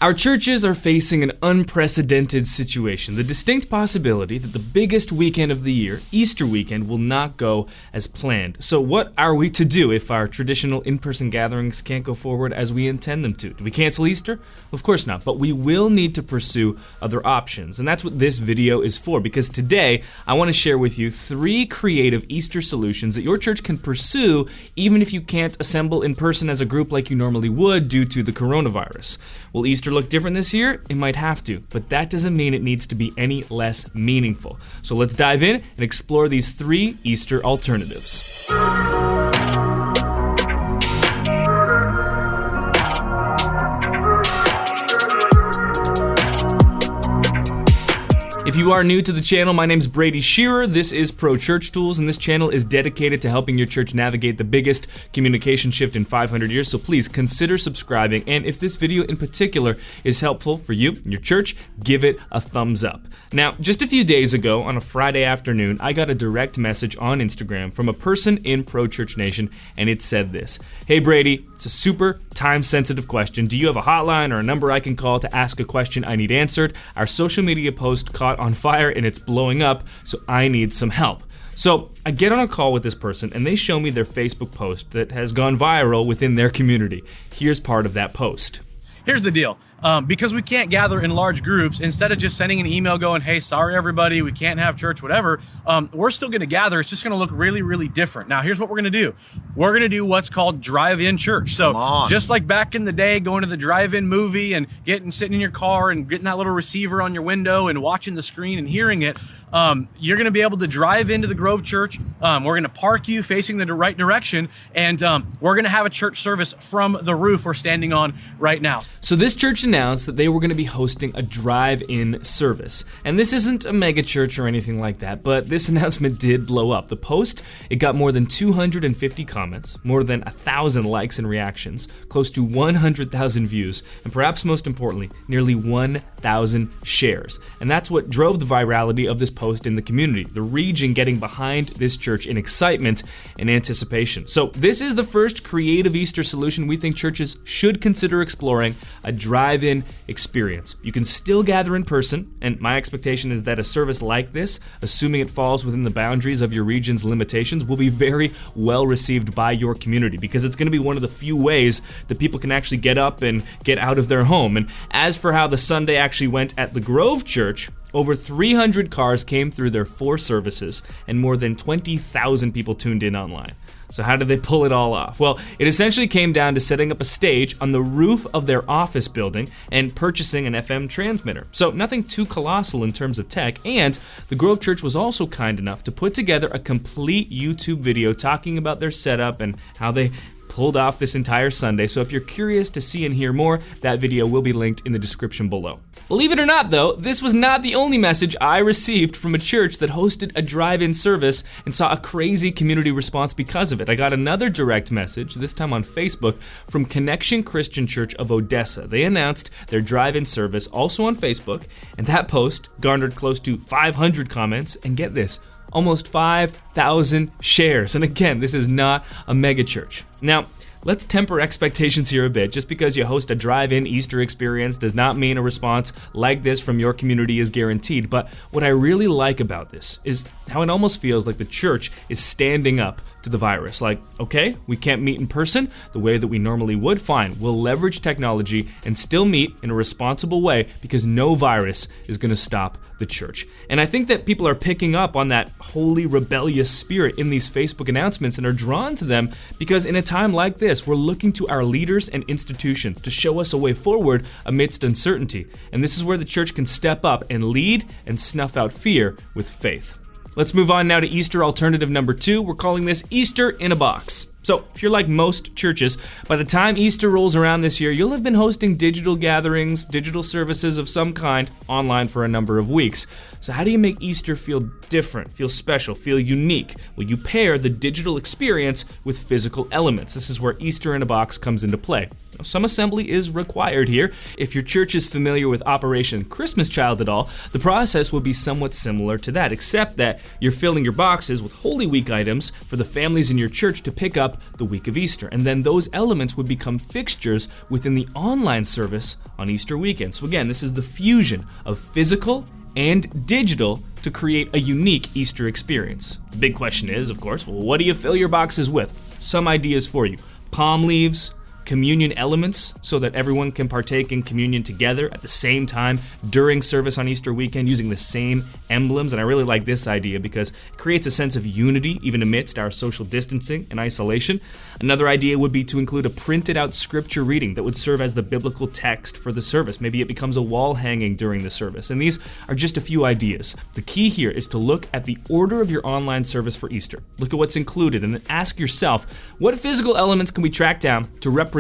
Our churches are facing an unprecedented situation, the distinct possibility that the biggest weekend of the year, Easter weekend, will not go as planned. So what are we to do if our traditional in-person gatherings can't go forward as we intend them to? Do we cancel Easter? Of course not, but we will need to pursue other options. And that's what this video is for, because today I want to share with you 3 creative Easter solutions that your church can pursue even if you can't assemble in person as a group like you normally would due to the coronavirus. Will Easter look different this year? It might have to, but that doesn't mean it needs to be any less meaningful. So let's dive in and explore these 3 Easter alternatives. If you are new to the channel, my name's Brady Shearer. This is Pro Church Tools, and this channel is dedicated to helping your church navigate the biggest communication shift in 500 years, so please consider subscribing, and if this video in particular is helpful for you and your church, give it a thumbs up. Now, just a few days ago, on a Friday afternoon, I got a direct message on Instagram from a person in Pro Church Nation, and it said this: "Hey Brady, it's a super time-sensitive question. Do you have a hotline or a number I can call to ask a question I need answered? Our social media post caught on fire and it's blowing up, so I need some help." So I get on a call with this person and they show me their Facebook post that has gone viral within their community. Here's part of that post. Here's the deal. Because we can't gather in large groups, instead of just sending an email going, "Hey, sorry everybody, we can't have church," whatever, we're still going to gather. It's just going to look really, really different. Now, here's what we're going to do. We're going to do what's called drive-in church. So just like back in the day, going to the drive-in movie and sitting in your car and getting that little receiver on your window and watching the screen and hearing it, you're going to be able to drive into the Grove Church. We're going to park you facing the right direction, and we're going to have a church service from the roof we're standing on right now. So this church announced that they were going to be hosting a drive-in service. And this isn't a mega church or anything like that, but this announcement did blow up. The post, it got more than 250 comments, more than 1,000 likes and reactions, close to 100,000 views, and perhaps most importantly, nearly 1,000 shares. And that's what drove the virality of this post in the community, the region getting behind this church in excitement and anticipation. So this is the first creative Easter solution we think churches should consider exploring: a drive-in experience. You can still gather in person, and my expectation is that a service like this, assuming it falls within the boundaries of your region's limitations, will be very well received by your community, because it's going to be one of the few ways that people can actually get up and get out of their home. And as for how the Sunday actually went at the Grove Church, over 300 cars came through their 4 services, and more than 20,000 people tuned in online. So how did they pull it all off? Well, it essentially came down to setting up a stage on the roof of their office building and purchasing an FM transmitter. So nothing too colossal in terms of tech, and the Grove Church was also kind enough to put together a complete YouTube video talking about their setup and how they pulled off this entire Sunday. So if you're curious to see and hear more, that video will be linked in the description below. Believe it or not though, this was not the only message I received from a church that hosted a drive-in service and saw a crazy community response because of it. I got another direct message, this time on Facebook, from Connection Christian Church of Odessa. They announced their drive-in service also on Facebook, and that post garnered close to 500 comments, and get this, almost 5,000 shares. And again, this is not a mega church. Now, let's temper expectations here a bit. Just because you host a drive-in Easter experience does not mean a response like this from your community is guaranteed. But what I really like about this is how it almost feels like the church is standing up to the virus. Like, okay, we can't meet in person the way that we normally would, fine. We'll leverage technology and still meet in a responsible way, because no virus is going to stop the church. And I think that people are picking up on that holy rebellious spirit in these Facebook announcements and are drawn to them, because in a time like this, we're looking to our leaders and institutions to show us a way forward amidst uncertainty. And this is where the church can step up and lead and snuff out fear with faith. Let's move on now to Easter alternative number 2. We're calling this Easter in a box. So if you're like most churches, by the time Easter rolls around this year, you'll have been hosting digital gatherings, digital services of some kind online for a number of weeks. So how do you make Easter feel different, feel special, feel unique? Well, you pair the digital experience with physical elements. This is where Easter in a box comes into play. Now, some assembly is required here. If your church is familiar with Operation Christmas Child at all, the process will be somewhat similar to that, except that you're filling your boxes with Holy Week items for the families in your church to pick up up the week of Easter. And then those elements would become fixtures within the online service on Easter weekend. So again, this is the fusion of physical and digital to create a unique Easter experience. The big question is, of course, well, what do you fill your boxes with? Some ideas for you. Palm leaves, communion elements so that everyone can partake in communion together at the same time during service on Easter weekend using the same emblems. And I really like this idea because it creates a sense of unity even amidst our social distancing and isolation. Another idea would be to include a printed out scripture reading that would serve as the biblical text for the service. Maybe it becomes a wall hanging during the service. And these are just a few ideas. The key here is to look at the order of your online service for Easter. Look at what's included and then ask yourself, what physical elements can we track down to represent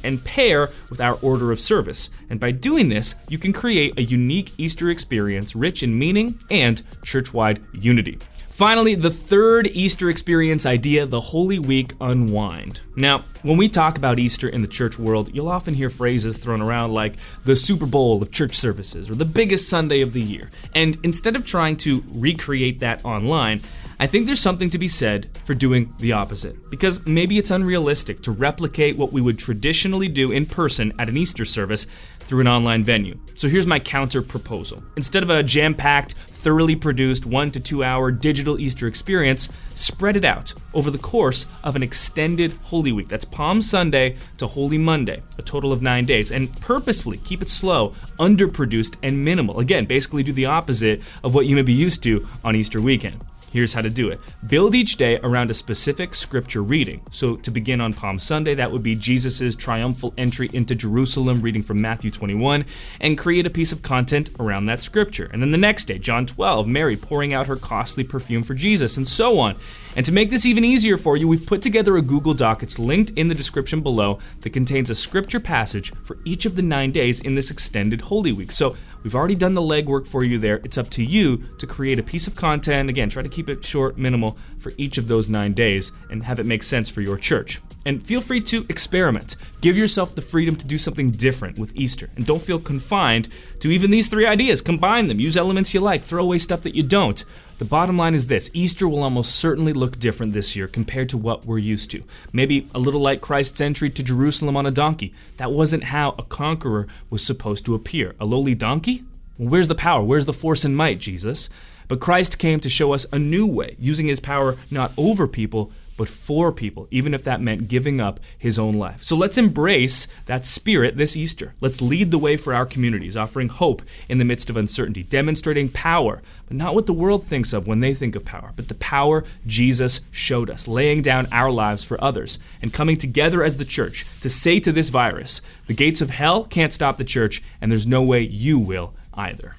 and pair with our order of service? And by doing this, you can create a unique Easter experience rich in meaning and church-wide unity. Finally, the third Easter experience idea, the Holy Week Unwind. Now, when we talk about Easter in the church world, you'll often hear phrases thrown around like the Super Bowl of church services or the biggest Sunday of the year. And instead of trying to recreate that online, I think there's something to be said for doing the opposite, because maybe it's unrealistic to replicate what we would traditionally do in person at an Easter service through an online venue. So here's my counter proposal. Instead of a jam-packed, thoroughly produced 1 to 2 hour digital Easter experience, spread it out over the course of an extended Holy Week. That's Palm Sunday to Holy Monday, a total of 9 days, and purposefully keep it slow, underproduced, and minimal. Again, basically do the opposite of what you may be used to on Easter weekend. Here's how to do it. Build each day around a specific scripture reading. So to begin on Palm Sunday, that would be Jesus' triumphal entry into Jerusalem, reading from Matthew 21, and create a piece of content around that scripture. And then the next day, John 12, Mary pouring out her costly perfume for Jesus, and so on. And to make this even easier for you, we've put together a Google Doc. It's linked in the description below that contains a scripture passage for each of the 9 days in this extended Holy Week. So we've already done the legwork for you there. It's up to you to create a piece of content. Again, try to keep it short, minimal for each of those 9 days and have it make sense for your church. And feel free to experiment. Give yourself the freedom to do something different with Easter. And don't feel confined to even these 3 ideas. Combine them. Use elements you like. Throw away stuff that you don't. The bottom line is this: Easter will almost certainly look different this year compared to what we're used to. Maybe a little like Christ's entry to Jerusalem on a donkey. That wasn't how a conqueror was supposed to appear. A lowly donkey? Well, where's the power? Where's the force and might, Jesus? But Christ came to show us a new way, using his power not over people, but for people, even if that meant giving up his own life. So let's embrace that spirit this Easter. Let's lead the way for our communities, offering hope in the midst of uncertainty, demonstrating power, but not what the world thinks of when they think of power, but the power Jesus showed us, laying down our lives for others, and coming together as the church to say to this virus, the gates of hell can't stop the church, and there's no way you will either.